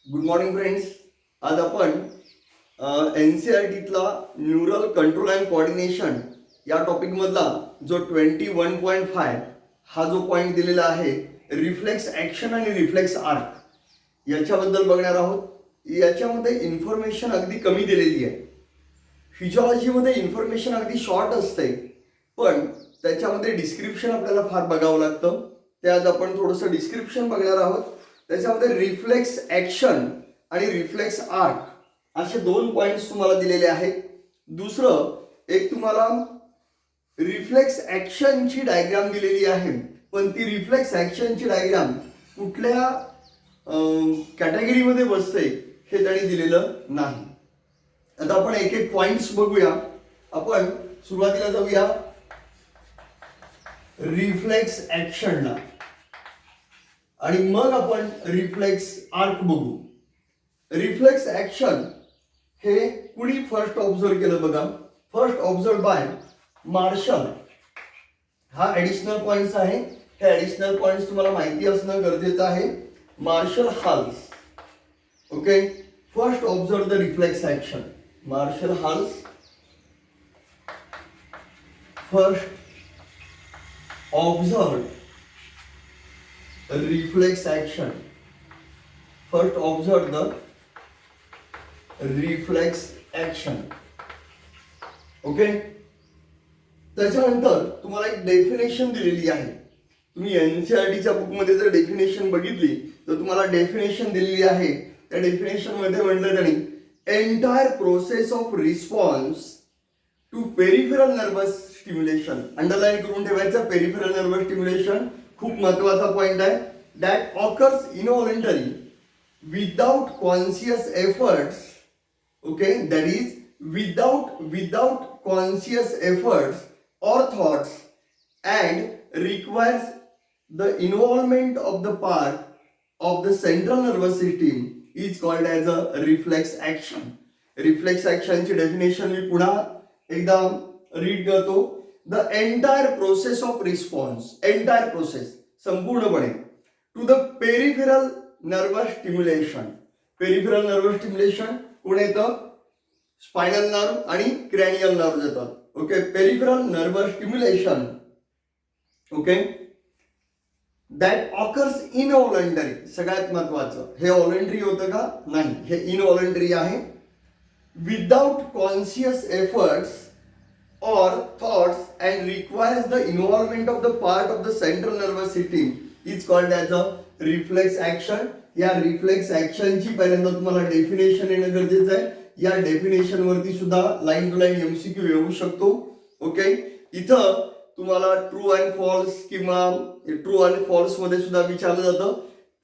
Good morning friends. आज आपण NCERTतला neural control and coordination या टॉपिकमधला जो 21.5 हा जो पॉईंट दिलेला आहे, रिफ्लेक्स ॲक्शन आणि रिफ्लेक्स आर्क याच्याबद्दल बघणार आहोत. याच्यामध्ये इन्फॉर्मेशन अगदी कमी दिलेली आहे. फिजिओलॉजीमध्ये इन्फॉर्मेशन अगदी शॉर्ट असते, पण त्याच्यामध्ये डिस्क्रिप्शन आपल्याला फार बघावं लागतं. ते आज आपण थोडंसं डिस्क्रिप्शन बघणार आहोत. त्याच्यामध्ये रिफ्लेक्स ॲक्शन आणि रिफ्लेक्स आर्क असे दोन पॉईंट्स तुम्हाला दिलेले आहेत. दुसरं एक तुम्हाला रिफ्लेक्स ॲक्शनची डायग्राम दिलेली आहे, पण ती रिफ्लेक्स ॲक्शनची डायग्राम कुठल्या कॅटेगरीमध्ये बसते हे त्यांनी दिलेलं नाही. आता आपण एक एक पॉइंट्स बघूया. आपण सुरुवातीला जाऊया रिफ्लेक्स ॲक्शनला आणि मग आपण रिफ्लेक्स आर्क बघू. रिफ्लेक्स ॲक्शन हे कुणी फर्स्ट ऑब्झर्व केलं बघा. First observe by Marshall. हा ॲडिशनल पॉइंट्स आहे. हे ॲडिशनल पॉइंट्स तुम्हाला माहिती असणं गरजेचं आहे. Marshall Hall. Okay, first observe the reflex action. Marshall Hall first observe reflex action. First observe the reflex action. Okay, त्याच्यानंतर तुम्हाला एक डेफिनेशन दिलेली आहे. तुम्ही NCERTच्या बुकमध्ये जर डेफिनेशन बघितली तर तुम्हाला डेफिनेशन दिलेली आहे. त्या डेफिनेशन मध्ये म्हटलं त्यांनी entire process of response to peripheral nervous stimulation. Underline करून ठेवायचं. पेरिफेरल नर्वस स्टिम्युलेशन खूप महत्वाचा पॉइंट आहे. That occurs involuntary without conscious efforts. Okay, that is without conscious efforts or thoughts and requires the involvement of the part of the central nervous system is called as a reflex action. Reflex action ची definition मी पुन्हा एकदा read करतो. The entire process of response, entire process संपूर्णपणे to the peripheral nervous stimulation. Peripheral nervous stimulation कोण येतं? Spinal nerve आणि cranial nerve येतात. Okay, peripheral nervous stimulation. Okay, that occurs involuntary. सगळ्यात महत्वाचं, हे व्हॉलंटरी होतं का? नाही, हे इनव्हॉलंटरी आहे. Without conscious efforts or thoughts and requires the involvement of the part of the central nervous system is called as a reflex action. या reflex ॲक्शनची पहिल्यांदा तुम्हाला डेफिनेशन येणं गरजेचं आहे. या डेफिनेशन वरती सुद्धा लाईन टू लाईन MCQ येऊ शकतो. ओके, इथं तुम्हाला ट्रू अँड फॉल्स किंवा ट्रू अँड फॉल्स मध्ये सुद्धा विचारलं जातं.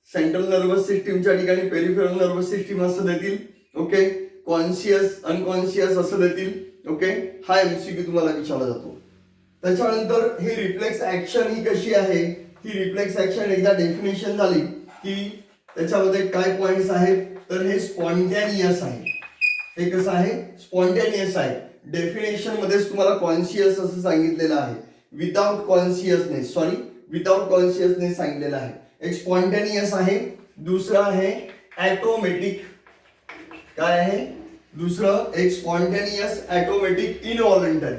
सेंट्रल नर्वस सिस्टीमच्या ठिकाणी पेरिफेरल नर्वस सिस्टीम असं देतील. ओके, कॉन्शियस अनकॉन्शियस असं देतील. ओके, हा MCQ तुम्हाला विचारला जातो. त्याच्यानंतर ही रिफ्लेक्स ॲक्शन ही कशी आहे? ही रिफ्लेक्स ॲक्शन एकदा डेफिनेशन झाली की त्याच्यामध्ये काय पॉइंट्स आहेत? तर हे स्पॉन्टॅनियस आहे. हे कसं आहे? स्पॉन्टॅनियस आहे. डेफिनेशन मध्येच तुम्हाला कॉन्शियस असं सांगितलेलं आहे. विदाउट कॉन्शियसनेस सांगितलेलं आहे. एक स्पॉन्टॅनियस आहे. दुसरं आहे ॲटोमॅटिक. काय आहे? दुसरं एक स्पॉन्टॅनियस, ॲटोमॅटिक, इनव्हॉलंटरी.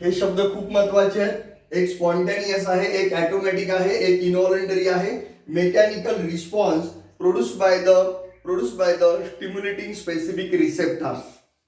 हे शब्द खूप महत्वाचे आहेत. एक स्पॉन्टॅनियस आहे, एक ॲटोमॅटिक आहे, एक इनव्हॉलंटरी आहे. Mechanical response produced by the stimulating specific receptors.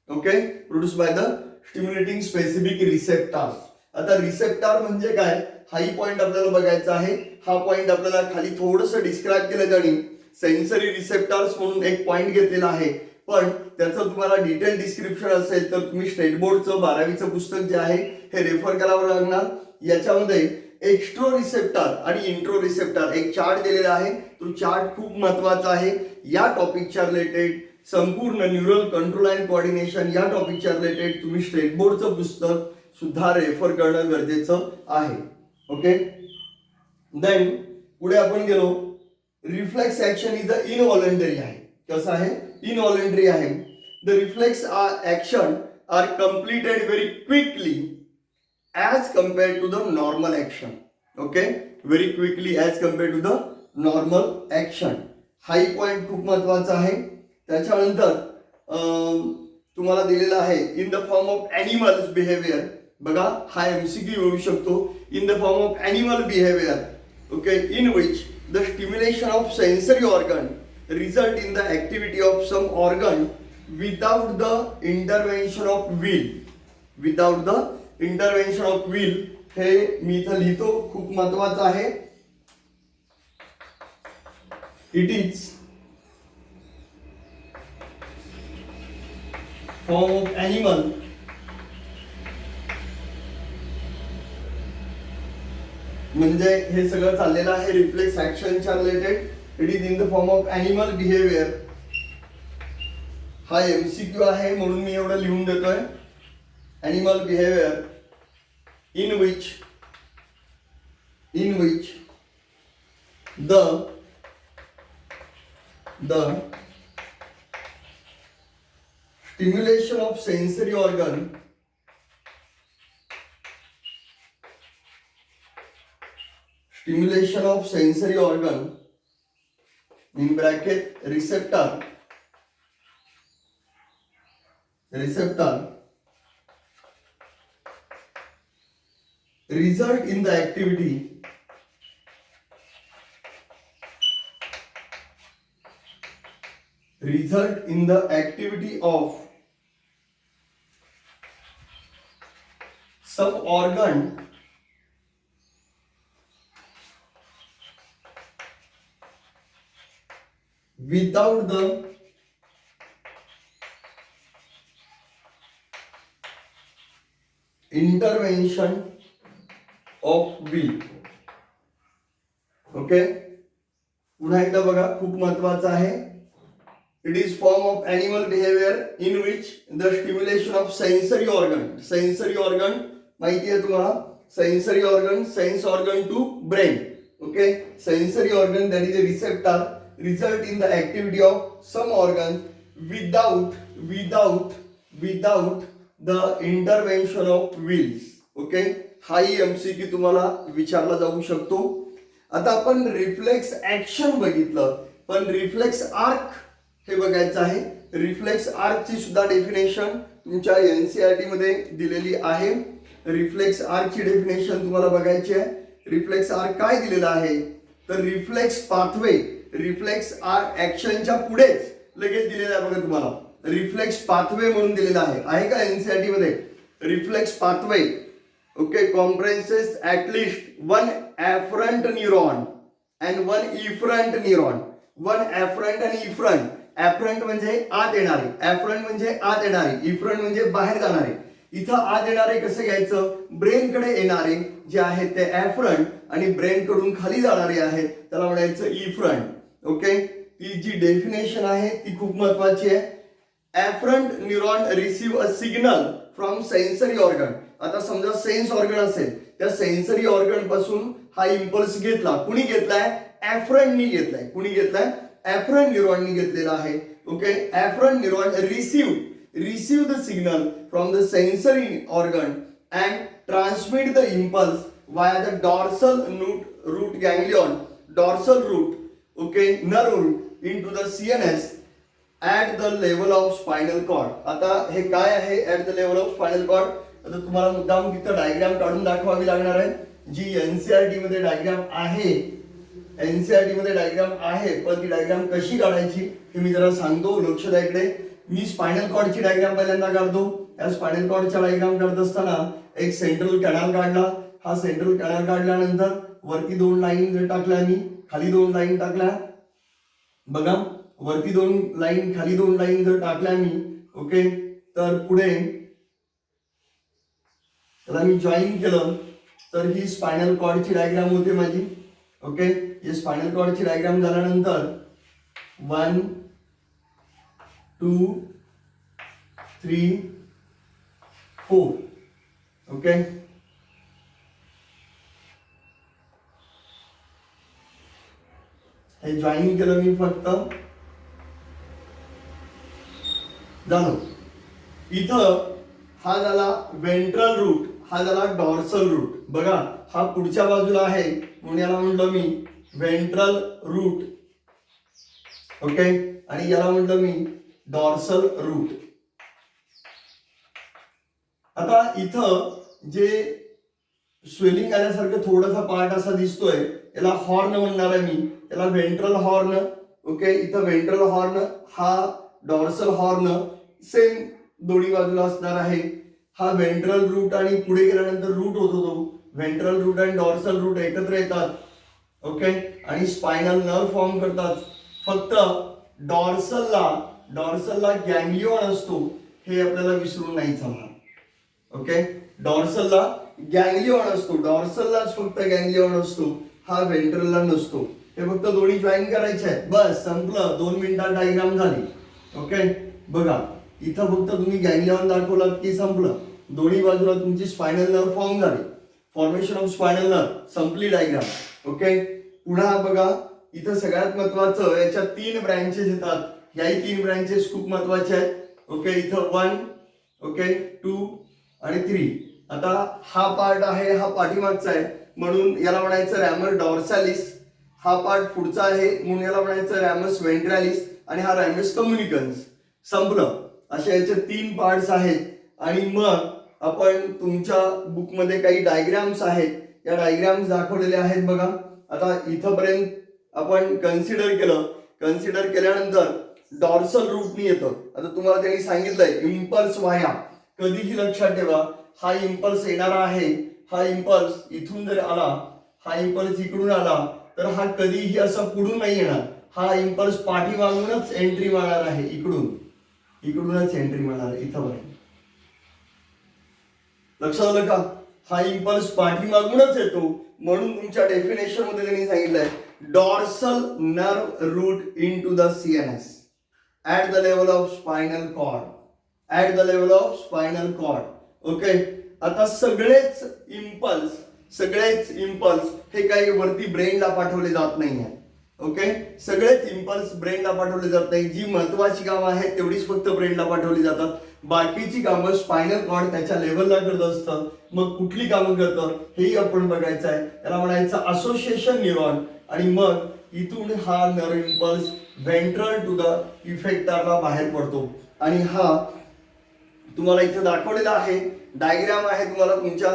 Okay, produced by the stimulating specific receptors. आता रिसेप्टर म्हणजे काय? हाही पॉइंट आपल्याला बघायचा आहे. हा पॉइंट आपल्याला खाली थोडंसं डिस्क्राईब केलं त्यांनी. सेन्सरी रिसेप्टर्स म्हणून एक पॉइंट घेतलेला आहे, पण त्याचं तुम्हाला डिटेल डिस्क्रिप्शन असेल तर तुम्ही स्टेट बोर्डचं 12वीचं पुस्तक जे आहे हे रेफर करावं लागणार. याच्यामध्ये एक्स्ट्रो रिसेप्टर आणि इंट्रो रिसेप्टर एक चार्ट दिलेला आहे. तो चार्ट खूप महत्वाचा आहे. या टॉपिकच्या रिलेटेड संपूर्ण न्यूरल कंट्रोल अँड कोऑर्डिनेशन या टॉपिकच्या रिलेटेड तुम्ही स्टेट बोर्डचं पुस्तक सुद्धा रेफर करणं गरजेचं आहे. ओके, देन पुढे आपण गेलो. Reflex action is a involuntary आहे. कसं आहे? इनव्हॉलंटरी आहे. The reflex action are completed very quickly as compared to the normal action. Okay, very quickly as compared to the normal action. हाही पॉइंट खूप महत्वाचा आहे. त्याच्यानंतर तुम्हाला दिलेला आहे in the form of animals behaviour. बघा हा एमसीक्यू येऊ शकतो. In the form of animal behaviour, okay, in which the stimulation of sensory organ result in the activity of some organ without the intervention of will. Without the intervention of will हे मी इथं लिहितो, खूप महत्वाचं आहे. It is form of animal म्हणजे हे सगळं चाललेलं आहे रिफ्लेक्स ऍक्शनच्या related. It is in the form of animal behaviour. हा एमसीक्यू आहे म्हणून मी एवढं लिहून देतोय. Animal behaviour in which the stimulation of sensory organ in bracket receptor result in the activity of some organ without the intervention of will. Okay, पुन्हा एकदा बघा, खूप महत्वाचं आहे. It is form of animal behaviour in which the stimulation of sensory organ. Sensory organ माहिती आहे तुम्हाला. Sensory organ, sense organ to brain. Okay, sensory organ that is a receptor result in the activity of some organ without the intervention of wills. Okay, हाही MCQ तुम्हाला विचारला जाऊ शकतो. आता आपण रिफ्लेक्स ऍक्शन बघितलं, पण रिफ्लेक्स आर्क हे बघायचं आहे. रिफ्लेक्स आर्कची सुद्धा डेफिनेशन तुमच्या एनसीईआरटी मध्ये दिलेली आहे. रिफ्लेक्स आर्कची डेफिनेशन तुम्हाला बघायची आहे. रिफ्लेक्स आर्क काय दिलेला आहे तर रिफ्लेक्स पाथवे, रिफ्लेक्स आर्क ऍक्शनच्या पुढेच लगेच दिलेला आहे. बघा तुम्हाला रिफ्लेक्स पाथवे म्हणून दिलेला आहे का एनसीईआरटी मध्ये. Reflex pathway, okay, comprises at least one afferent neuron and one efferent neuron. One afferent and efferent. Afferent म्हणजे आत येणारे, afferent म्हणजे आत येणारे, efferent म्हणजे बाहेर जाणारे. इथं आत येणारे कसं घ्यायचं, ब्रेन कडे येणारे जे आहेत ते afferent आणि ब्रेन कडून खाली जाणारे आहेत त्याला म्हणायचं efferent. ओके, ती जी डेफिनेशन आहे ती खूप महत्वाची आहे. afferent neuron receive a signal from sensory organ. आता समजा सेन्स ऑर्गन असेल, त्या सेन्सरी ऑर्गन पासून हा इम्पल्स घेतला. कुणी घेतलाय, ऍफरंटनी घेतलाय. कुणी घेतलाय, ऍफरंट न्यूरॉननी घेतलेला आहे. Okay, afferent neuron receive the signal from the sensory organ and transmit the impulse via the dorsal root ganglion, dorsal root, okay, nerve root into the CNS at the level of spinal cord. आता हे काय आहे at the level of spinal cord. आता तुम्हाला मुद्दाम तिथं diagram काढून दाखवावी लागणार आहे. जी एनसीईआरटी मध्ये डायग्राम आहे, एनसीईआरटी मध्ये डायग्राम आहे, पण ती डायग्राम कशी काढायची हे मी जरा सांगतो. लक्ष द्या इकडे. मी स्पायनल कॉर्डची डायग्राम पहिल्यांदा काढतो. या स्पायनल कॉर्डच्या डायग्राम काढत असताना एक सेंट्रल कॅनल काढला. हा सेंट्रल कॅनल काढल्यानंतर वरती 2 लाईन टाकल्या, मी खाली 2 लाईन टाकल्या. बघा, वरती 2 लाईन, खाली 2 लाईन जर टाकल्या मी, ओके, तर पुढे त्याला मी जॉईन केलं तर ही स्पायनल कॉर्डची डायग्राम होते माझी. ओके, हे स्पायनल कॉर्डची डायग्राम झाल्यानंतर 1 2 3 4. ओके, हे जॉईन केलं मी फक्त. झालं. इथं हा झाला वेंट्रल रूट, हा झाला डॉर्सल रूट. बघा, हा पुढच्या बाजूला आहे म्हणून याला म्हणलं मी व्हेंट्रल रूट. ओके, आणि याला म्हटलं मी डॉर्सल रूट. आता इथं जे स्वेलिंग आल्यासारखं थोडासा पार्ट असा दिसतोय, याला हॉर्न म्हणणार आहे मी, याला व्हेंट्रल हॉर्न. ओके, इथं व्हेंट्रल हॉर्न, हा डॉर्सल हॉर्न सेम दोन्ही बाजूला असणार आहे. हा व्हेंट्रल रूट आणि पुढे गेल्यानंतर रूट होतो तो व्हेंट्रल रूट आणि डॉर्सल रूट एकत्र येतात. ओके, आणि स्पायनल नर्व फॉर्म करतात. फक्त डॉर्सलला गॅंग्लिओन असतो, हे आपल्याला विसरून नाही चालणार. ओके, डॉर्सलला गॅंग्लिओन असतो, डॉर्सललाच फक्त गॅंग्लिओन असतो, हा व्हेंट्रलला नसतो. हे फक्त दोन्ही जॉईन करायचे आहेत, बस संपलं, 2 मिनिटात डायग्राम झाली. ओके, बघा इथं फक्त तुम्ही गॅंग्लिओन दाखवलात की संपलं, दोन्ही बाजूला तुमची स्पायनल नर्व फॉर्म झाली, फॉर्मेशन ऑफ स्पायनल नर्व, संपली डायग्राम. ओके, पुन्हा बघा इथं सगळ्यात महत्वाचं, याच्या 3 ब्रँचेस येतात, याही 3 ब्रँचेस खूप महत्वाचे आहेत. ओके, इथं 1, ओके 2 आणि 3. आता हा पार्ट आहे, हा पाठीमागचा आहे म्हणून याला म्हणायचं रॅमस डॉर्सालिस. हा पार्ट पुढचा आहे म्हणून याला म्हणायचं रॅमस व्हेंट्रॅलिस, आणि हा रॅमस कम्युनिकन्स. संपलं. अशा याचे 3 पार्ट्स आहेत. आणि मग आपण तुमच्या बुकमध्ये काही डायग्राम्स आहेत, या डायग्राम्स दाखवलेले आहेत बघा. आता इथंपर्यंत आपण कन्सिडर केल्यानंतर डॉर्सल रूटनी येतं. आता तुम्हाला त्यांनी सांगितलंय इम्पल्स व्हाया. कधीही लक्षात ठेवा, हा इम्पल्स येणारा आहे, हा इम्पल्स इथून जर आला, हा इम्पल्स इकडून आला, तर हा कधीही असा पुढून नाही येणार, हा इम्पल्स पाठीमागूनच एंट्री मारणार आहे, इकडूनच एंट्री मारणार आहे इथंपर्यंत. लक्षात आलं का? हा इम्पल्स पाठीमागूनच येतो, म्हणून तुमच्या डेफिनेशन मध्ये त्यांनी सांगितलंय dorsal nerve root into the CNS at the level of spinal cord. Okay, आता सगळेच इम्पल्स हे काही वरती ब्रेनला पाठवले जात नाही आहे. ओके, सगळेच इम्पल्स ब्रेनला पाठवले जात नाही. जी महत्वाची कामं आहेत तेवढीच फक्त ब्रेनला पाठवली जातात, बाकीची कामं स्पायनल कॉर्ड त्याच्या लेवलला करत असतं. मग कुठली कामं करतं हेही आपण बघायचं आहे. त्याला म्हणायचं असोसिएशन न्यूरॉन. आणि मग इथून हा nerve impulse ventral to the इफेक्टरला बाहेर पडतो. आणि हा तुम्हाला इथे दाखवलेला आहे, डायग्राम आहे. तुम्हाला तुमच्या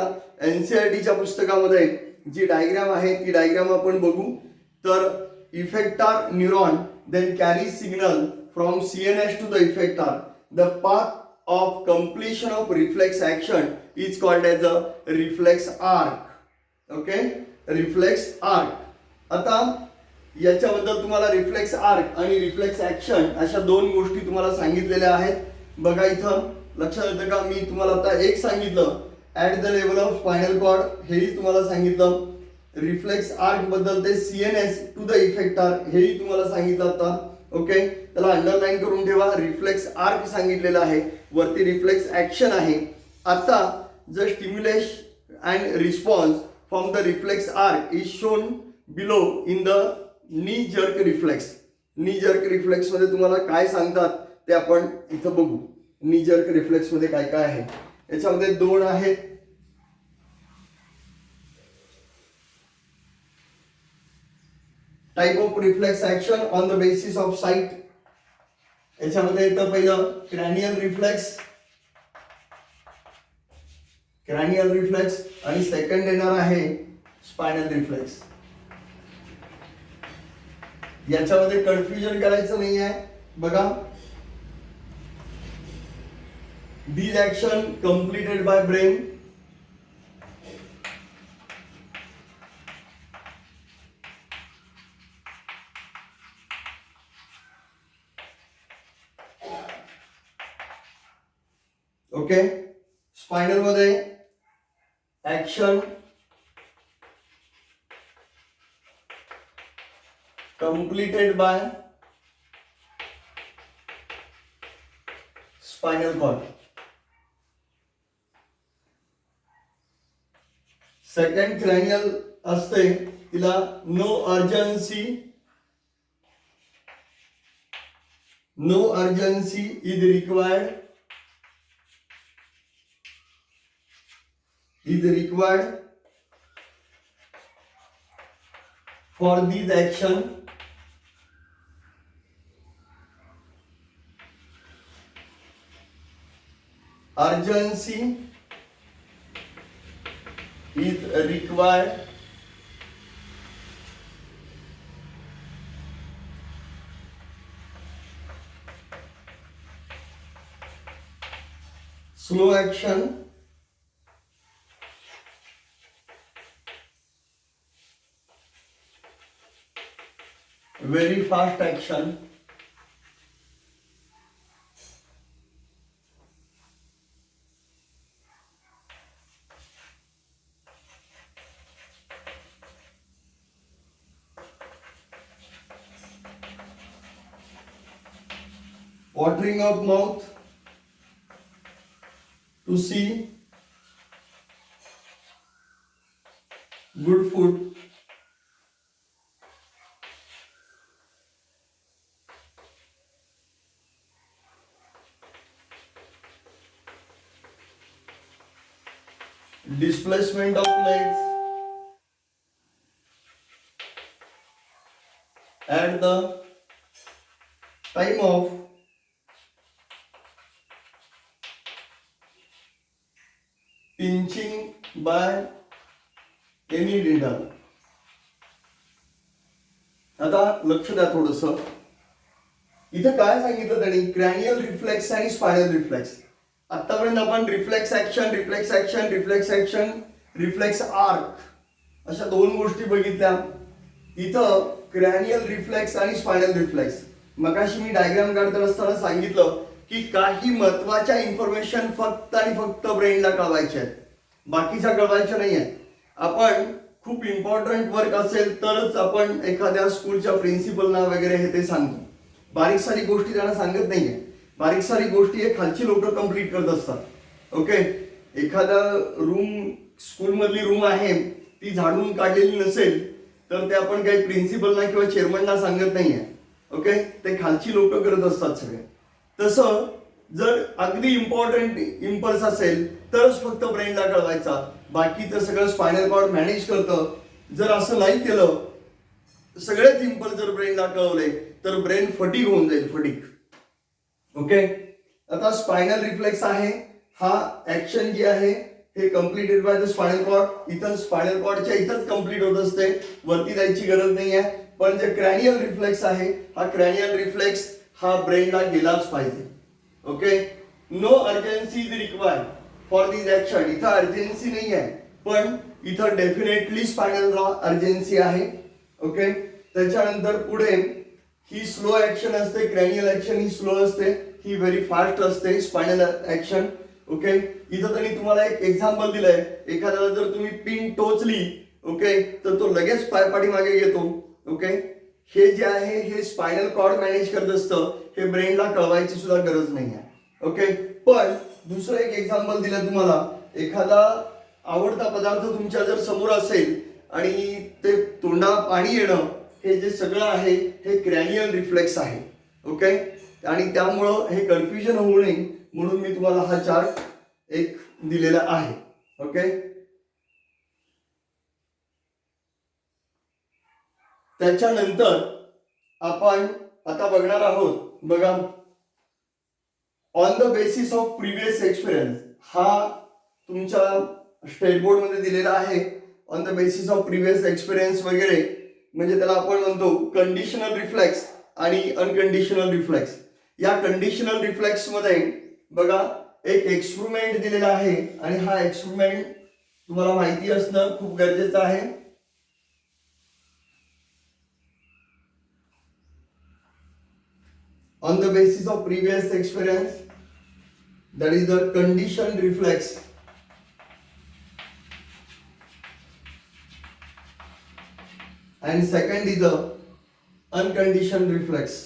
एनसीईआरटीच्या पुस्तकामध्ये जी डायग्राम आहे ती डायग्राम आपण बघू. तर effector neuron then carries signal from CNS to the effector. The path of completion of reflex action is called as a reflex arc. Okay, reflex arc. आता याच्याबद्दल तुम्हाला रिफ्लेक्स आर्क आणि रिफ्लेक्स ऍक्शन अशा 2 गोष्टी तुम्हाला सांगितलेल्या आहेत. बघा इथं लक्षात येतं का? मी तुम्हाला आता एक सांगितलं at the level of spinal cord, हेही तुम्हाला सांगितलं. रिफ्लेक्स आर्क बद्दल ते सीएनएस टू द इफेक्टर हेही तुम्हाला सांगितलं आता. ओके, त्याला अंडरलाईन करून ठेवा. रिफ्लेक्स आर्क सांगितलेलं आहे, वरती रिफ्लेक्स ऍक्शन आहे. आता the stimulation and response from the reflex arc is shown below in the knee jerk reflex. नी जर्क रिफ्लेक्स मध्ये तुम्हाला काय सांगतात ते आपण इथं बघू. नी जर्क रिफ्लेक्स मध्ये काय काय आहे, याच्यामध्ये 2 आहेत. Type of reflex action on the basis of site. याच्यामध्ये येतं पहिलं क्रॅनियल रिफ्लेक्स आणि सेकंड येणार आहे स्पायनल रिफ्लेक्स. याच्यामध्ये कन्फ्युजन करायचं नाही आहे. बघा, these action completed by brain. Okay, spinal मध्ये action completed by spinal cord. Second cranial असते, तिला no urgency is required for this action urgency is required slow action very fast action watering of mouth to see good food displacement of legs at the time of pinching by any leader. आता लक्ष द्या थोडस, इथं काय सांगितलं त्यांनी, cranial reflex आणि spinal reflex. आतापर्यंत आपण reflex action, reflex action, reflex action, reflex arc अशा दोन गोष्टी बघितल्या. इथं क्रॅनियल रिफ्लेक्स आणि स्पायनल रिफ्लेक्स. मगाशी मी डायग्राम काढत असताना सांगितलं की काही महत्वाच्या इन्फॉर्मेशन फक्त आणि फक्त ब्रेनला कळवायच्या आहेत, बाकीच्या कळवायच्या नाही आहेत. आपण खूप इम्पॉर्टंट वर्क असेल तरच आपण एखाद्या स्कूलच्या प्रिन्सिपलना वगैरे हे ते सांगतो. बारीक सारी गोष्टी त्यांना सांगत नाहीये. बारीक सारी गोष्टी हे खालची लोक कंप्लीट करत असतात. ओके, एखादा रूम स्कूलमधली रूम आहे ती झाडून काढलेली नसेल तर ते आपण काही प्रिन्सिपलना किंवा चेअरमनना सांगत नाहीये. ओके, ते खालची लोक करत असतात सगळे. तसं जर अगदी इम्पॉर्टंट इम्पल्स असेल तरच फक्त ब्रेनला कळवायचा, बाकीचं सगळं स्पायनल कॉर्ड मॅनेज करतं. जर असं नाही केलं, सगळेच इम्पल्स जर ब्रेनला कळवले तर ब्रेन फटीग होऊन जाईल, फटीग. ओके, आता स्पायनल रिफ्लेक्स आहे, हा ऍक्शन जी आहे हे completed by the spinal cord. इथं स्पायनल कॉर्डच्या इथंच कम्प्लीट होत असते, वरती जायची गरज नाही आहे. पण जे क्रॅनियल रिफ्लेक्स आहे, हा क्रॅनियल रिफ्लेक्स हा ब्रेनला गेलाच पाहिजे. Okay, no urgency is required for this action. इथं अर्जन्सी नाही आहे, पण इथं डेफिनेटली स्पायनलला अर्जन्सी आहे. ओके, त्याच्यानंतर पुढे ही स्लो ऍक्शन असते, क्रॅनियल ऍक्शन ही स्लो असते, ही व्हेरी फास्ट असते स्पायनल ऍक्शन. ओके, इथं त्यांनी तुम्हाला एक एक्झाम्पल दिलंय. एखाद्याला जर तुम्ही पिन टोचली, ओके, तर तो लगेच पायपाठी मागे घेतो. ओके, हे जे आहे हे स्पायनल कॉर्ड मॅनेज करत असतं, हे ब्रेनला कळवायची सुद्धा गरज नाही आहे. ओके, पण दुसरं एक एक्झाम्पल दिलं तुम्हाला. एखादा आवडता पदार्थ तुमच्या जर समोर असेल आणि ते तोंडाला पाणी येणं, हे जे सगळं आहे हे क्रॅनियल रिफ्लेक्स आहे. ओके, आणि त्यामुळं हे कन्फ्युजन होऊ नये म्हणून मी तुम्हाला हा चार्ट एक दिलेला आहे. ओके, त्याच्यानंतर आपण आता बघणार आहोत, बघा, on the basis of previous experience. हा तुमच्या स्टेट बोर्ड मध्ये दिलेला आहे. On the basis of previous experience वगैरे, म्हणजे त्याला आपण म्हणतो कंडिशनल रिफ्लेक्स आणि अनकंडिशनल रिफ्लेक्स. या कंडिशनल रिफ्लेक्स मध्ये बघा एक एक्सपेरिमेंट दिलेला आहे आणि हा एक्सपेरिमेंट तुम्हाला माहिती असणं खूप गरजेचं आहे. On the basis of previous experience, that is the conditioned reflex. And second is the unconditioned reflex.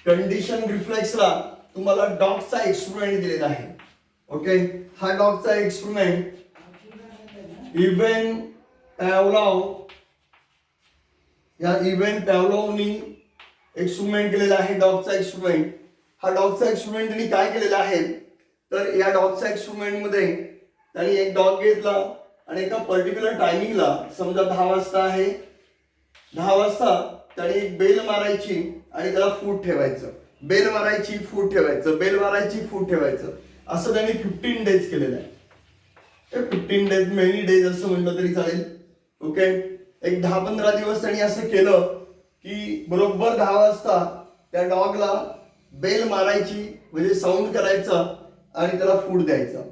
Condition रिफ्लेक्सला तुम्हाला डॉगचा एक्सपेरिमेंट दिलेला आहे. ओके, हा डॉगचा एक्सपेरिमेंट इव्हन पॅवलॉव, या इव्हन पॅवलॉवनी एक्सपेरिमेंट केलेला आहे, डॉगचा एक्सपेरिमेंट. हा डॉगचा एक्सपेरिमेंट त्यांनी काय केलेला आहे तर या डॉगच्या एक्सपेरिमेंट मध्ये त्यांनी एक डॉग घेतला आणि एका पर्टिक्युलर टायमिंगला, समजा 10 वाजता आहे, 10 वाजता त्याने एक बेल मारायची आणि त्याला फूड ठेवायचं, बेल मारायची फूड ठेवायचं, बेल मारायची फूड ठेवायचं, असं त्यांनी 15 डेज केलेलं आहे. 15 डेज, मेनी डेज असं म्हटलं तरी चालेल. ओके, एक 10-15 दिवस त्यांनी असं केलं की बरोबर 10 वाजता त्या डॉगला बेल मारायची, म्हणजे साऊंड करायचा आणि त्याला फूड द्यायचा.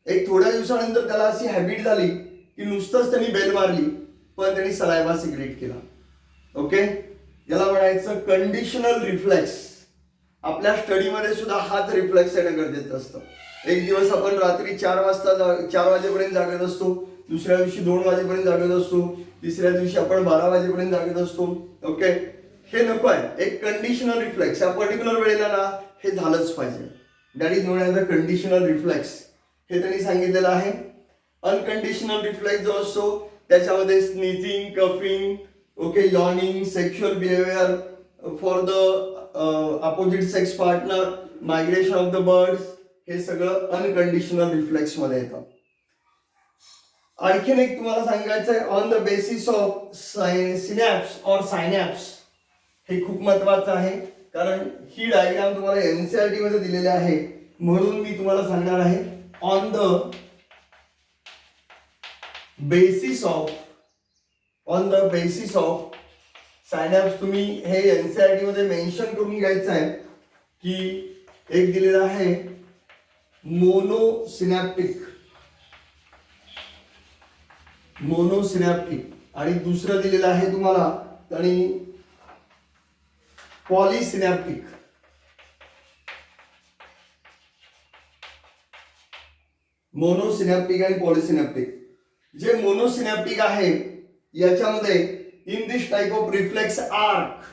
एक थोड्या दिवसानंतर त्याला अशी हॅबिट झाली की नुसतंच त्यांनी बेल मारली पण त्यांनी सलायवा सिक्रेट केला. ओके, याला म्हणायचं कंडिशनल रिफ्लेक्स. आपल्या स्टडीमध्ये सुद्धा हाच रिफ्लेक्स येणं गरजेचं असतं. एक दिवस आपण रात्री 4 वाजेपर्यंत जागत असतो, दुसऱ्या दिवशी 2 वाजेपर्यंत जागत असतो, तिसऱ्या दिवशी आपण 12 वाजेपर्यंत जागत असतो. ओके, हे नको आहे. एक कंडिशनल रिफ्लेक्स या पर्टिक्युलर वेळेला ना हे झालंच पाहिजे. That is non as a conditional reflex. हे त्यांनी सांगितलेलं आहे. अनकंडिशनल रिफ्लेक्स जो असतो त्याच्यामध्ये sneezing, coughing, okay, yawning, sexual behaviour for the opposite sex partner, migration of the birds, हे सगळं अनकंडिशनल रिफ्लेक्स मध्ये येतं. आणखीन एक तुम्हाला सांगायचं आहे, on the basis of synapse और सायनॅप्स. हे खूप महत्वाचं आहे कारण ही डायग्राम तुम्हाला एनसीईआरटी मध्ये दिलेली आहे, म्हणून मी तुम्हाला सांगणार आहे. On the basis of synapse. तुम्ही हे एनसीईआरटी मध्ये मेन्शन करून घ्यायचं आहे की एक दिलेला आहे मोनोसिनॅप्टिक आणि दुसरं दिलेलं आहे तुम्हाला आणि पॉलिसिनॅप्टिक. मोनोसिनॅप्टिक आणि पॉलिसिनॅप्टिक. जे मोनोसिनॅप्टिक आहे याच्यामध्ये in this type of reflex arc,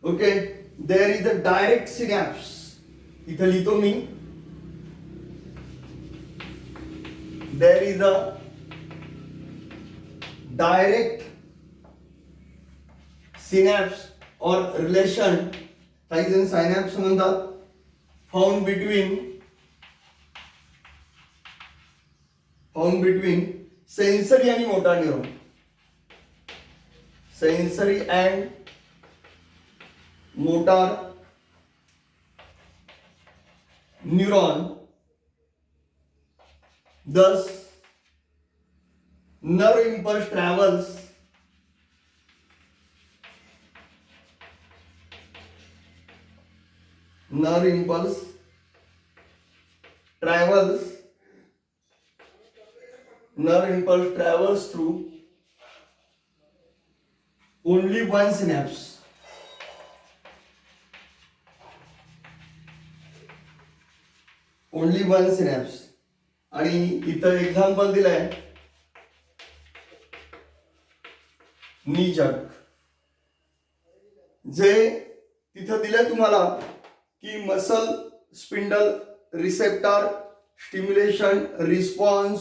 okay, there is a direct synapse. इथं लिहितो मी, there is a direct synapse or relation, काही जण सायनॅप्स म्हणतात, फाउंड बिटवीन सेन्सरी आणि motor neuron. Sensory and motor neuron. Thus, nerve impulse travels through only one synapse. आणि इथं example दिलंय नी जर्क. जे तिथं दिलंय तुम्हाला की muscle spindle receptor stimulation response.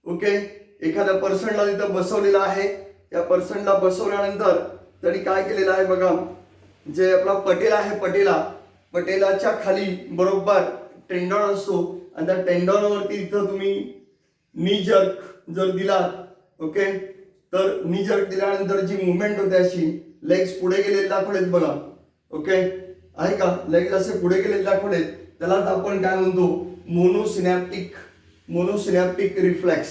Okay, एखाद्या पर्सनला तिथं बसवलेलं आहे. त्या पर्सनला बसवल्यानंतर त्यांनी काय केलेलं आहे बघा, जे आपला पटेला आहे, पटेलाच्या खाली बरोबर टेंडॉन असतो आणि त्या टेंडॉनवरती इथं तुम्ही नी जर्क जर दिलात, ओके, तर नी जर्क दिल्यानंतर जी मुवमेंट होते अशी लेग्स पुढे गेलेले दाखवलेत बघा. ओके, आहे का, लेग्स असे पुढे गेलेले दाखवलेत, त्यालाच आपण काय म्हणतो, मोनोसिनॅप्टिक रिफ्लेक्स.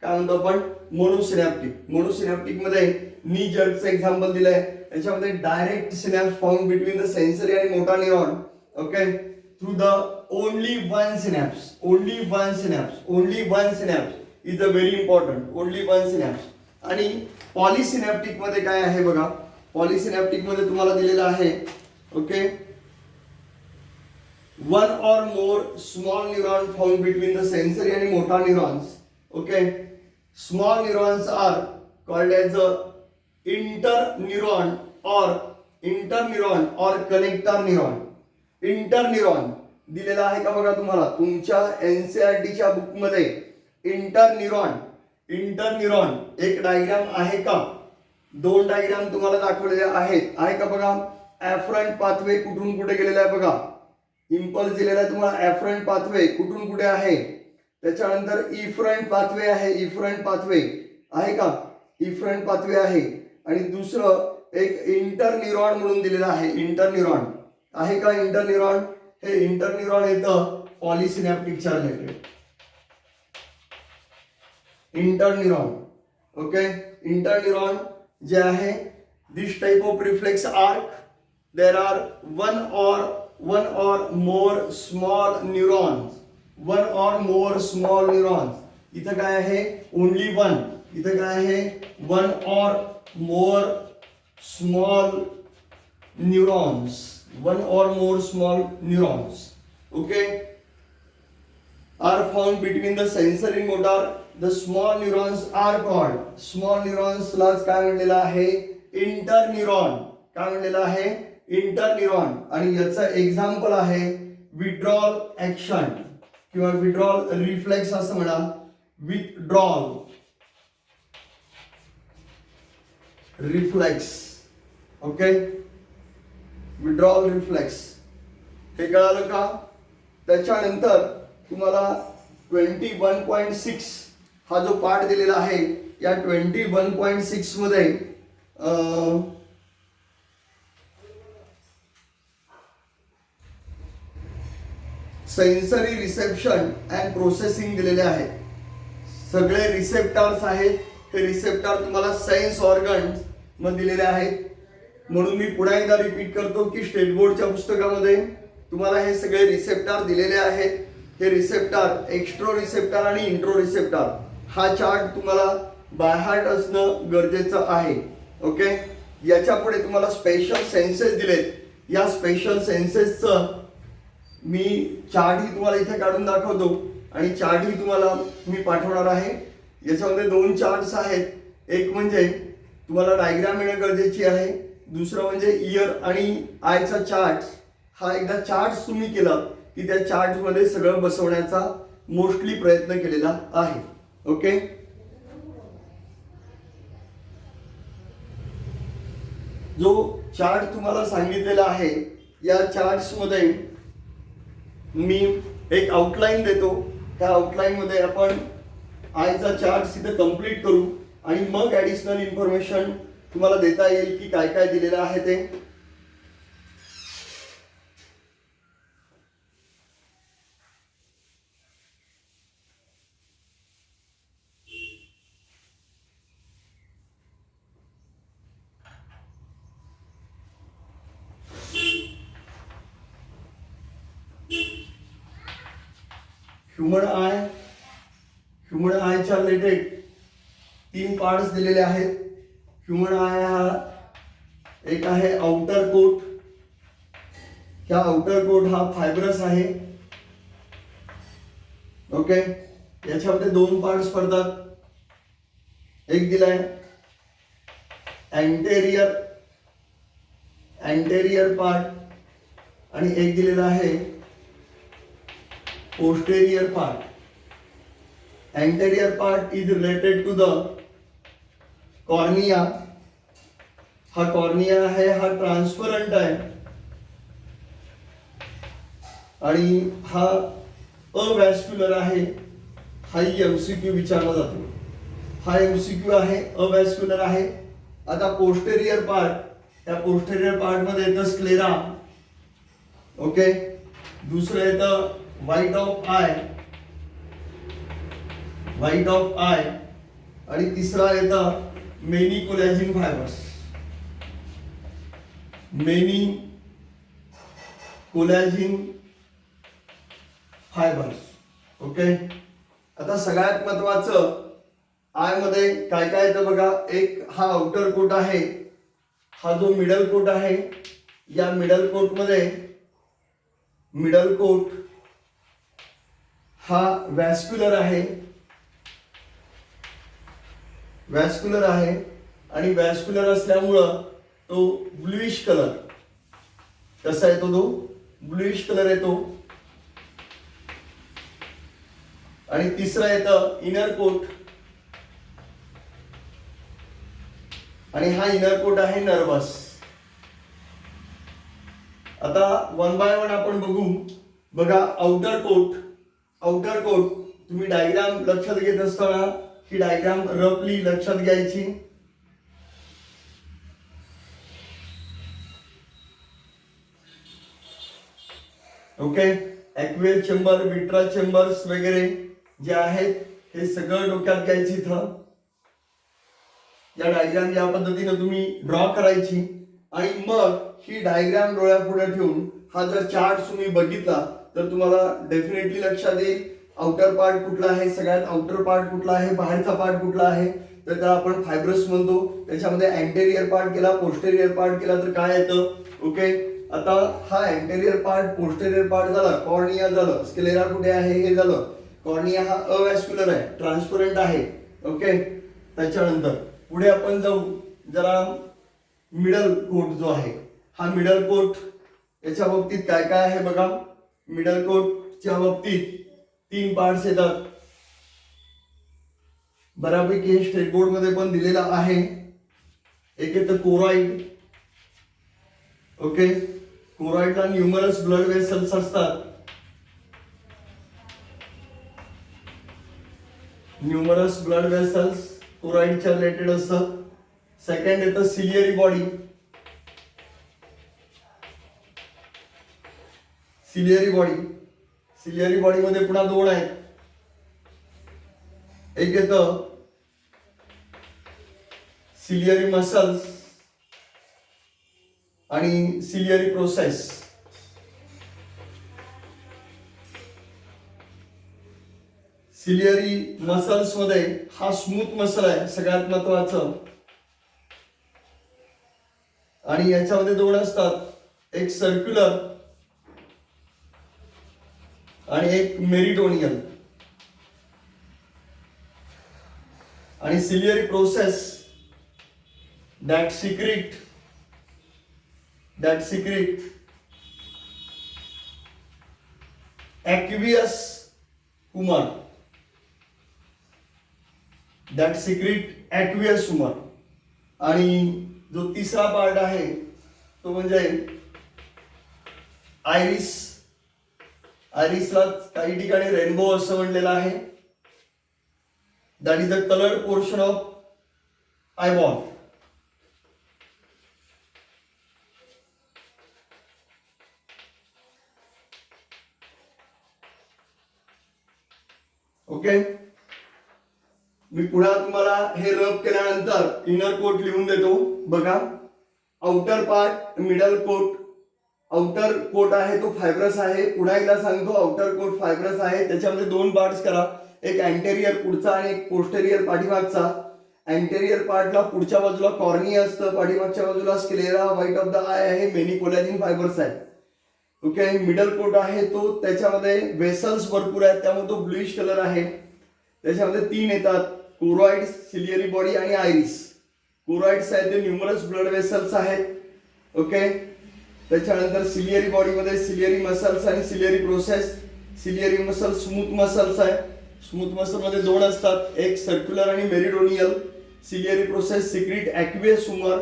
काय म्हणतो आपण, मोनोसिनॅप्टिक मध्ये नी जर्कचं एक्झाम्पल दिलंय. याच्यामध्ये direct synapse found between the sensory आणि motor neuron, okay, through the only one synapse is a very important, only one synapse. आणि पॉलिसिनॅप्टिक मध्ये काय आहे बघा, पॉलिसिनॅप्टिक मध्ये तुम्हाला दिलेलं आहे, okay, one or more small neuron found between the sensory आणि motor neurons. Okay, small neurons are called as a interneuron or connector neuron. Interneuron दिलेला आहे का बघा तुम्हाला तुमच्या एनसीईआरटीच्या बुक मध्ये. इंटरन्यूरॉन एक डायग्राम आहे का, 2 डायग्राम तुम्हाला दाखवलेले आहेत, आहे का बघा. ऍफरंट पाथवे कुठून कुठे गेलेला आहे बघा, इम्पल्स दिलेला आहे तुम्हाला. ऍफरंट पाथवे कुठून कुठे आहे, त्याच्यानंतर इफरंट पाथवे आहे, इफरंट पाथवे आहे का, इफरंट पाथवे आहे. आणि दुसरं एक इंटरन्यूरॉन म्हणून दिलेलं आहे, इंटरन्यूरॉन आहे का, इंटरन्यूरॉन. हे इंटरन्यूरॉन येतं पॉलिसिनॅप्टिकच्या रिलेटेड, इंटरन्यूरॉन. ओके, इंटरन्यूरॉन जे आहे, this type of reflex arc there are one or more small neurons, one or more small neurons. इथं काय आहे, ओनली वन. इथं काय आहे, one or more small neurons, one or more small neurons. Okay, are found between the sensory motor. The small neurons are called, small न्यूरॉन्सलाच काय म्हणलेलं आहे, इंटरन्यूरॉन. काय म्हणलेलं आहे, इंटरन्यूरॉन. आणि याचं एक्झाम्पल आहे विथड्रॉल ऍक्शन किंवा विथड्रॉल रिफ्लेक्स असं म्हणा, withdrawal reflex. Okay, withdrawal reflex हे कळालं का. त्याच्यानंतर तुम्हाला 21.6 हा जो पार्ट दिलेला आहे, या 21.6 मध्ये सेन्सरी रिसेप्शन अँड प्रोसेसिंग दिलेले आहेत. सगळे रिसेप्टर्स आहेत, हे रिसेप्टर तुम्हाला सेन्स ऑर्गन्स मध्ये दिलेले आहेत. म्हणून मी पुन्हा एकदा रिपीट करतो की स्टेट बोर्डच्या पुस्तकामध्ये तुम्हाला हे सगळे रिसेप्टर दिलेले आहेत. हे रिसेप्टर एक्स्ट्रो रिसेप्टर आणि इंट्रो रिसेप्टर हा चार्ट तुम्हाला बाय हार्ट असणं गरजेचं आहे. ओके, याच्या पुढे तुम्हाला स्पेशल सेन्सेस दिलेत. या स्पेशल सेन्सेसचं मी चार्टही तुम्हाला इथे काढून दाखवतो आणि चार्टही तुम्हाला मी पाठवणार आहे. याच्यामध्ये 2 चार्ट्स आहेत. एक म्हणजे तुम्हाला डायग्राम येणं गरजेची आहे, दुसरं म्हणजे इयर आणि आयचा चार्ट. हा एकदा चार्ट तुम्ही केला की त्या चार्टमध्ये सगळं बसवण्याचा मोस्टली प्रयत्न केलेला आहे. ओके, जो चार्ट तुम्हाला सांगितलेला आहे, या चार्ट्समध्ये मी एक आउटलाईन देतो. त्या आउटलाईन मध्ये आपण आयचा चार्ट इथे कंप्लीट करू आणि मग ऍडिशनल इन्फॉर्मेशन तुम्हाला देता येईल की काय काय दिलेलं आहे ते. ह्युमन आयच्या रिलेटेड 3 पार्ट्स दिलेले आहेत. ह्युमन आय हा एक आहे आउटर कोट. ह्या आउटर कोट हा फायब्रस आहे. ओके, याच्यामध्ये 2 पार्ट्स पडतात. एक दिलाय अँटेरियर पार्ट आणि एक दिलेला आहे posterior part. Anterior part is related to the cornea. हा कॉर्निया आहे, हा ट्रान्सपरंट आहे आणि हा अवॅस्क्युलर आहे. हाही एमसीक्यू विचारला जातो. हा एमसीक्यू आहे, अवॅस्क्युलर आहे. आता पोस्टेरियर पार्ट, त्या पोस्टेरियर पार्ट मध्ये येतं स्क्लेरा. ओके, दुसरं येतं व्हाईट ऑफ आय आणि तिसरा येतं मेनी कोलॅजिन फायबर्स. ओके, आता सगळ्यात महत्वाचं आय मध्ये काय काय येतं बघा. एक हा आउटर कोट आहे, हा जो मिडल कोट आहे, या मिडल कोट मध्ये मिडल कोट हा वॅस्क्युलर आहे आणि वॅस्क्युलर असल्यामुळं तो ब्लूइश कलर कसा येतो, तो ब्लूइश कलर येतो. आणि तिसरं येतं इनर कोट आणि हा इनर कोट आहे नर्वस. आता 1 बाय 1 आपण बघू. बघा, आउटर कोट तुम्ही डायग्राम लक्षात घेत असताना ही डायग्राम रफली लक्षात घ्यायची. ओके, ॲक्वेल चेंबर, विट्रा चेंबर्स वगैरे जे आहेत हे सगळं डोक्यात घ्यायची. इथं या डायग्राम या पद्धतीने तुम्ही ड्रॉ करायची आणि मग ही डायग्राम डोळ्यापुढे ठेवून हा जर चार्ट तुम्ही बघितला तर तुम्हाला डेफिनेटली लक्षात येईल आउटर पार्ट कुठला आहे, सगळ्यात आउटर पार्ट कुठला आहे, बाहेरचा पार्ट कुठला आहे. तर त्याला आपण फायब्रस म्हणतो. त्याच्यामध्ये अँटेरियर पार्ट केला, पोस्टेरियर पार्ट केला तर काय येतं. ओके, आता हा अँटेरियर पार्ट, पोस्टेरियर पार्ट झाला, कॉर्निया झालं, स्क्लेरा कुठे आहे हे झालं. कॉर्निया हा अवॅस्क्युलर आहे, ट्रान्सपरंट आहे. ओके, त्याच्यानंतर पुढे आपण जाऊ जरा मिडल कोट जो आहे हा मिडल कोट याच्या बाबतीत काय काय आहे बघा. मिडल कोटच्या बाबतीत 3 पार्ट्स येतात. बऱ्यापैकी हे स्टेट बोर्ड मध्ये पण दिलेला आहे. एक येतं कोरॉइड. ओके, कोरॉइडला न्यूमरस ब्लड वेसल्स असतात. न्यूमरस ब्लड वेसल्स कोरॉइडच्या रिलेटेड असतात. सेकंड येतं ciliary body. Ciliary body, ciliary body मध्ये पुन्हा 2 आहेत. एक येतं सिलियरी मसल्स आणि सिलियरी प्रोसेस. सिलियरी मसल्स मध्ये हा स्मूथ मसल आहे सगळ्यात महत्वाचं आणि याच्यामध्ये 2 असतात, एक सर्क्युलर आणि एक मेरिटोनियल. आणि ciliary process that secrete aqueous humor, आणि जो तिसरा पार्ट आहे तो म्हणजे आयरिस. आयरिसला काही ठिकाणी रेनबो असं म्हणलेलं आहे. That is the coloured portion of eyeball. Okay, मी पुन्हा तुम्हाला हे रब केल्यानंतर इनर कोट लिहून देतो बघा. Outer part middle coat. Outer coat आहे तो फायब्रस आहे. पुन्हा एकदा सांगतो आउटर कोट फायब्रस आहे. त्याच्यामध्ये 2 पार्ट्स करा, एक अँटेरियर पुढचा आणि एक पोस्टेरियर पाठीमागचा. अँटेरियर पार्टला पुढच्या बाजूला कॉर्निया असतं, पाठीमागच्या बाजूला sclera, white off the I आहे, मेनी कोलॅजिन फायबर्स आहेत. ओके, मिडल कोट आहे तो त्याच्यामध्ये वेसल्स भरपूर आहेत त्यामुळे तो ब्लूइश कलर आहे. त्याच्यामध्ये 3 येतात, कोरॉइड्स, सिलियरी बॉडी आणि आयरिस. कोरॉइड्स आहेत ते न्यूमरस ब्लड वेसल्स आहेत. ओके, त्याच्यानंतर सिलियरी बॉडीमध्ये सिलियरी मसल्स आणि ciliary process. Ciliary muscle smooth muscles आहे. स्मूथ मसल मध्ये 2 असतात, एक सर्क्युलर आणि meridional. Ciliary process secrete aqueous humour.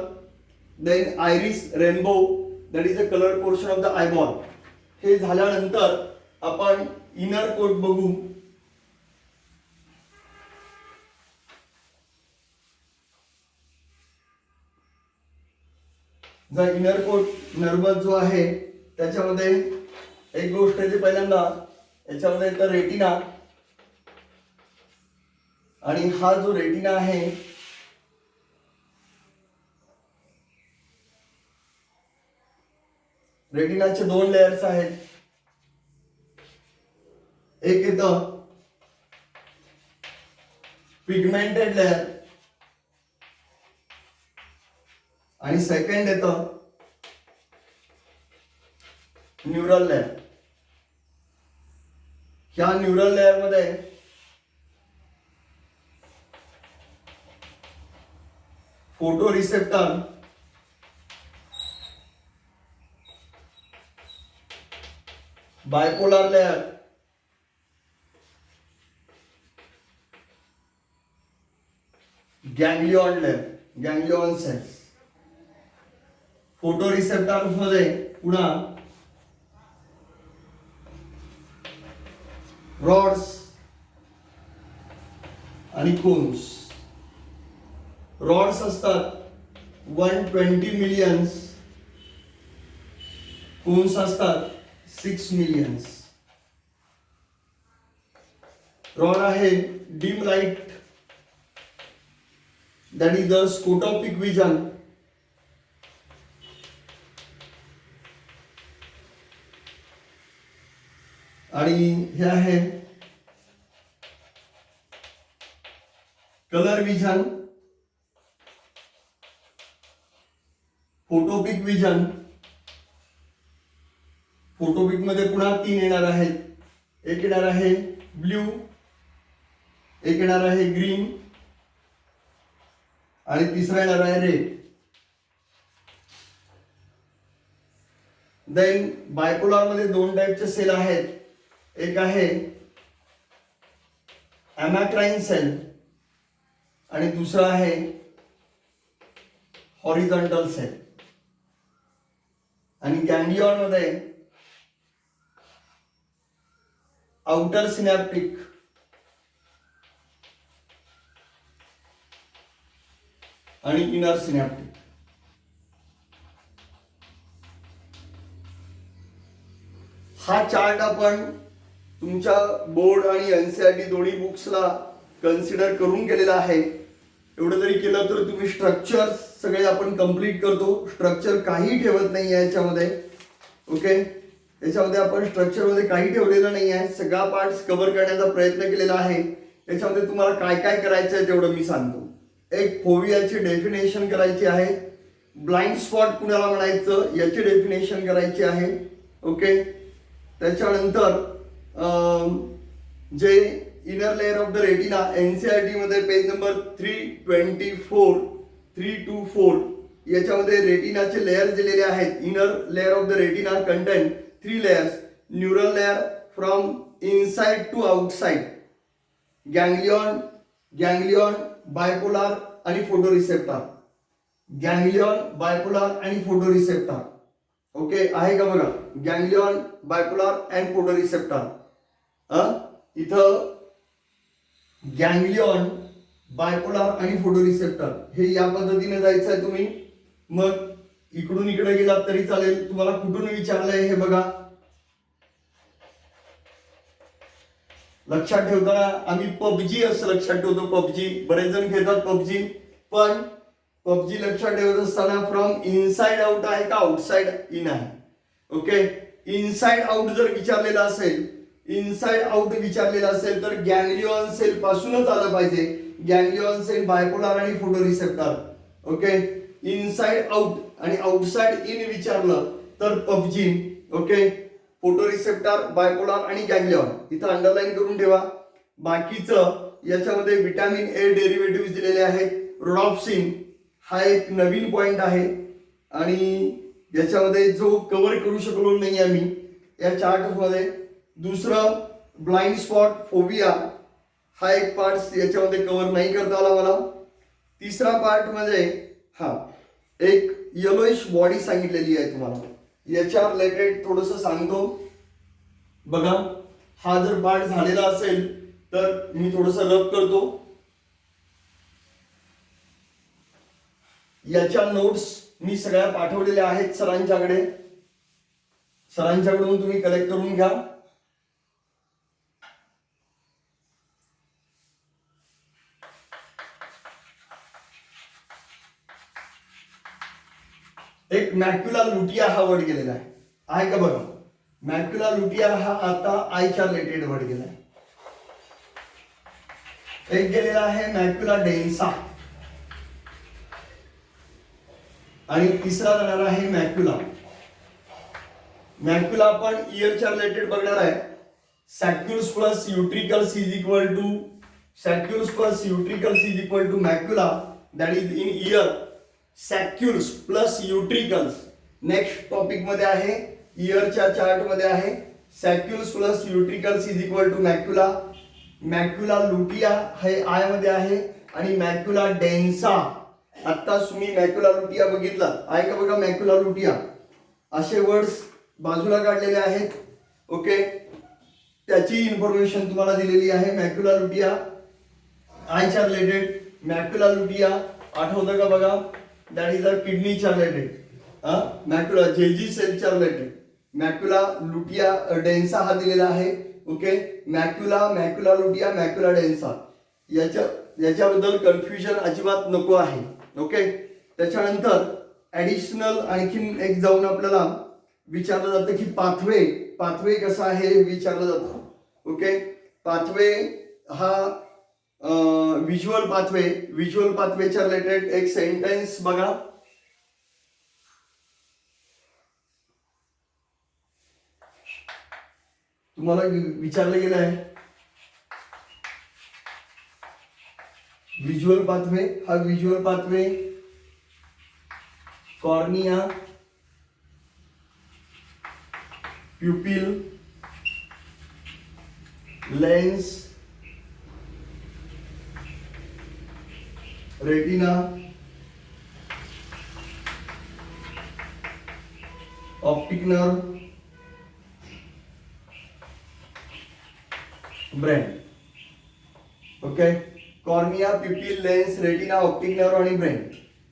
Then iris rainbow, that is the colour portion of the eyeball. हे झाल्यानंतर आपण इनर कोट बघू. जर इनर कोट नर्वस जो आहे त्याच्यामध्ये एक गोष्ट आहे, पहिल्यांदा याच्यामध्ये येतं रेटिना. आणि हा जो रेटिना आहे रेटिनाचे 2 लेयर्स आहेत. एक येतं पिगमेंटेड लेयर आणि सेकंड येतं न्यूरल लेयर. ह्या न्यूरल लेयर मध्ये photoreceptor, bipolar layer, ganglion layer, ganglion cells. Photoreceptor मध्ये पुन्हा रॉड्स, आणि कोन्स. रॉड्स असतात 120 मिलियन्स, कोन्स असतात 6 मिलियन्स. रॉड आहे dim light, that is the scotopic vision. आणि हे आहे colour vision, photopic vision. Photopic मध्ये पुन्हा 3 येणार आहेत. एक येणार आहे ब्ल्यू, एक येणार आहे ग्रीन आणि तिसरा येणार आहे रेड. देन बायपोलर मध्ये 2 टाईपचे सेल आहेत. एक आहे अमॅक्राइन सेल आणि दुसरा आहे हॉरिझॉन्टल सेल. आणि गॅंग्लियॉन मध्ये आउटर सिनॅप्टिक आणि इनर सिनॅप्टिक. हा चार्ट आपण तुमच्या बोर्ड आणि एनसीईआरटी दोन्ही बुक्सला कन्सिडर करून केलेला आहे. एवढं जरी केलं तर तुम्ही स्ट्रक्चर सगळे आपण कंप्लीट करतो. स्ट्रक्चर काही ठेवत नाही आहे याच्यामध्ये. ओके, याच्यामध्ये आपण स्ट्रक्चरमध्ये काही ठेवलेलं नाही आहे. सगळा पार्ट्स कव्हर करण्याचा प्रयत्न केलेला आहे. याच्यामध्ये तुम्हाला काय काय करायचं आहे तेवढं मी सांगतो. एक फोबियाची डेफिनेशन करायची आहे. ब्लाइंड स्पॉट कुणाला म्हणायचं याची डेफिनेशन करायची आहे. ओके, त्याच्यानंतर जे inner layer of the retina NCERT मध्ये पेज नंबर 324 याच्यामध्ये रेटिनाचे लेअर दिलेले आहेत. Inner layer of the retina contain 3 layers. Neural layer from inside to outside, ganglion, bipolar आणि फोटोरिसेप्टर. गॅंग्लियॉन, बायपोलर आणि फोटोरिसेप्टर. ओके, आहे का बघा, गॅंग्लियॉन, बायपोलर अँड फोटोरिसेप्टर. इथं गॅंग्लियॉन, बायपोलर आणि फोटोरिसेप्टर हे या पद्धतीने जायचं आहे. तुम्ही मग इकडून इकडे गेलात तरी चालेल. तुम्हाला कुठून विचारलंय हे बघा. लक्षात ठेवताना आम्ही पबजी असं लक्षात ठेवतो. पबजी बरेच जण घेतात पबजी, पण पबजी लक्षात ठेवत असताना फ्रॉम इनसाइड आउट आहे का आउटसाइड इन आहे. ओके, इनसाइड आउट जर विचारलेला असेल, इनसाइड आउट विचारलेला असेल तर गॅंग्लियॉन सेल पासूनच आलं पाहिजे. गॅंग्लियॉन सेल, बायपोलर आणि फोटोरिसेप्टर. ओके, इनसाइड आउट आणि आउटसाइड इन विचारलं तर पबजी. ओके, फोटोरिसेप्टर, बायपोलर आणि गॅंग्लियॉन इथं अंडरलाईन करून ठेवा. बाकीचं याच्यामध्ये विटॅमिन ए डेरिव्हेटिव्ह दिलेले आहेत. रोडॉप्सिन हा एक नवीन पॉइंट आहे आणि याच्यामध्ये जो कव्हर करू शकलो नाही आम्ही या चार्ट मध्ये. दुसरं ब्लाइंड स्पॉट फोबिया हा एक पार्ट याच्यामध्ये कव्हर नाही करता आला मला. तिसरा पार्ट मध्ये एक येलोइश बॉडी सांगितलेली आहे तुम्हाला. याच्या रिलेटेड थोडंसं सांगतो बघा. हा जर पार्ट झालेला असेल तर मी थोडंसं रब करतो. याच्या नोट्स मी सगळ्या पाठवलेल्या आहेत सरांच्याकडे. सरांच्याकडून तुम्ही कलेक्ट करून घ्या. एक मॅक्युला लुटिया हा वर्ड गेलेला आहे का बघा. मॅक्युला लुटिया हा आता आयच्या रिलेटेड वर्ड गेला आहे. एक गेलेला आहे मॅक्युला डेन्सा आणि तिसरा जाणार आहे मॅक्युला. मॅक्युला आपण इयरच्या रिलेटेड बघणार आहे. Saccules plus utricles is equal to macula, that is in ear. Saccules plus utricles next topic मध्ये आहे. इयरच्या चार्ट मध्ये आहे. Saccules plus utricles is equal to macula. Macula lutea हे आय मध्ये आहे आणि मॅक्युला डेन्सा. आता तुम्ही मॅक्युला लुटिया बघितला आहे का बघा. मॅक्युला लुटिया असे वर्ड्स बाजूला काढलेले आहेत. ओके, त्याची इन्फॉर्मेशन तुम्हाला दिलेली आहे. मॅक्युला लुटिया आयच्या रिलेटेड मॅक्युला लुटिया आठवतं का बघा, दॅट इज अ किडनीच्या रिलेटेड. मॅक्युला जेजी सेलच्या रिलेटेड मॅक्युला लुटिया डेन्सा हा दिलेला आहे. ओके, मॅक्युला लुटिया मॅक्युला डेन्सा याच्याबद्दल कन्फ्युजन अजिबात नको आहे. ओके, त्याच्यानंतर ऍडिशनल आणखीन एक जाऊन आपल्याला विचारलं जातं की पाथवे कसा आहे हे विचारलं जातं. ओके, पाथवे हा व्हिज्युअल पाथवेच्या रिलेटेड एक सेंटेन्स बघा. तुम्हाला विचारलं गेलं आहे visual pathway cornea, pupil, lens, retina, optic nerve, brain. Okay, cornea, pupil, lens, retina, optic nerve आणि ब्रेन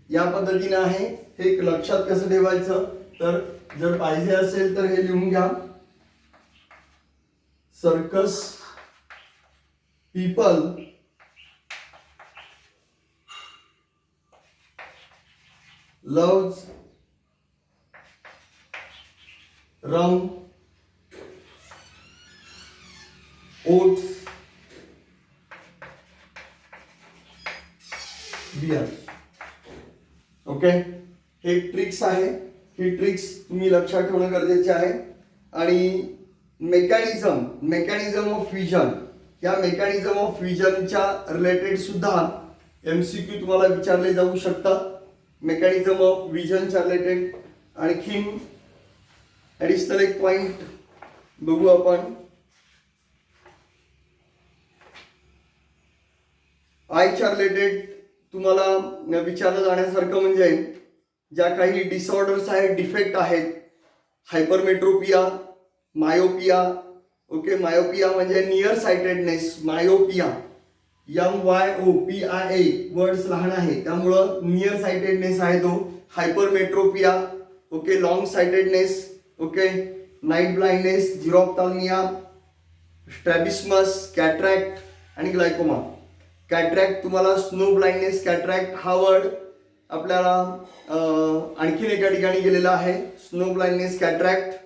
या पद्धतीने आहे. हे लक्षात कसं ठेवायचं, तर जर पाहिजे असेल तर हे लिहून घ्या. Circus people loves rum, oats, beer. Okay, हे ट्रिक्स आहे. ही ट्रिक्स तुम्ही लक्षात ठेवणं गरजेचे आहे. आणि मेकॅनिझम ऑफ विजन, या मेकॅनिझम ऑफ विजनच्या रिलेटेड सुद्धा MCQ तुम्हाला विचारले जाऊ शकतात. मेकॅनिझम ऑफ विजनच्या रिलेटेड आणखीन ॲडिशनल एक पॉइंट बघू आपण. आयच्या रिलेटेड तुम्हाला विचारलं जाण्यासारखं म्हणजे ज्या काही डिसऑर्डर्स आहेत, डिफेक्ट आहेत, हायपरमेट्रोपिया, मायोपिया. ओके, मायोपिया म्हणजे near sightedness, myopia MYOPIA words लहान आहे त्यामुळं नियर साइटेडनेस आहे तो. Hypermetropia, okay, long sightedness, okay, night blindness, xerophthalmia, strabismus, cataract आणि ग्लायकोमा. कॅट्रॅक्ट तुम्हाला स्नो ब्लाइंडनेस, कॅट्रॅक्ट हा वर्ड आपल्याला आणखीन एका ठिकाणी गेलेला आहे. Snow blindness, cataract.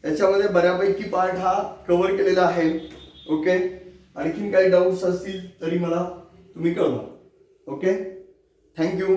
याच्यामध्ये बऱ्यापैकी पार्ट हा कव्हर केलेला आहे. ओके, आणखीन काही डाऊट्स असतील तरी मला तुम्ही कळवा. Okay, thank you.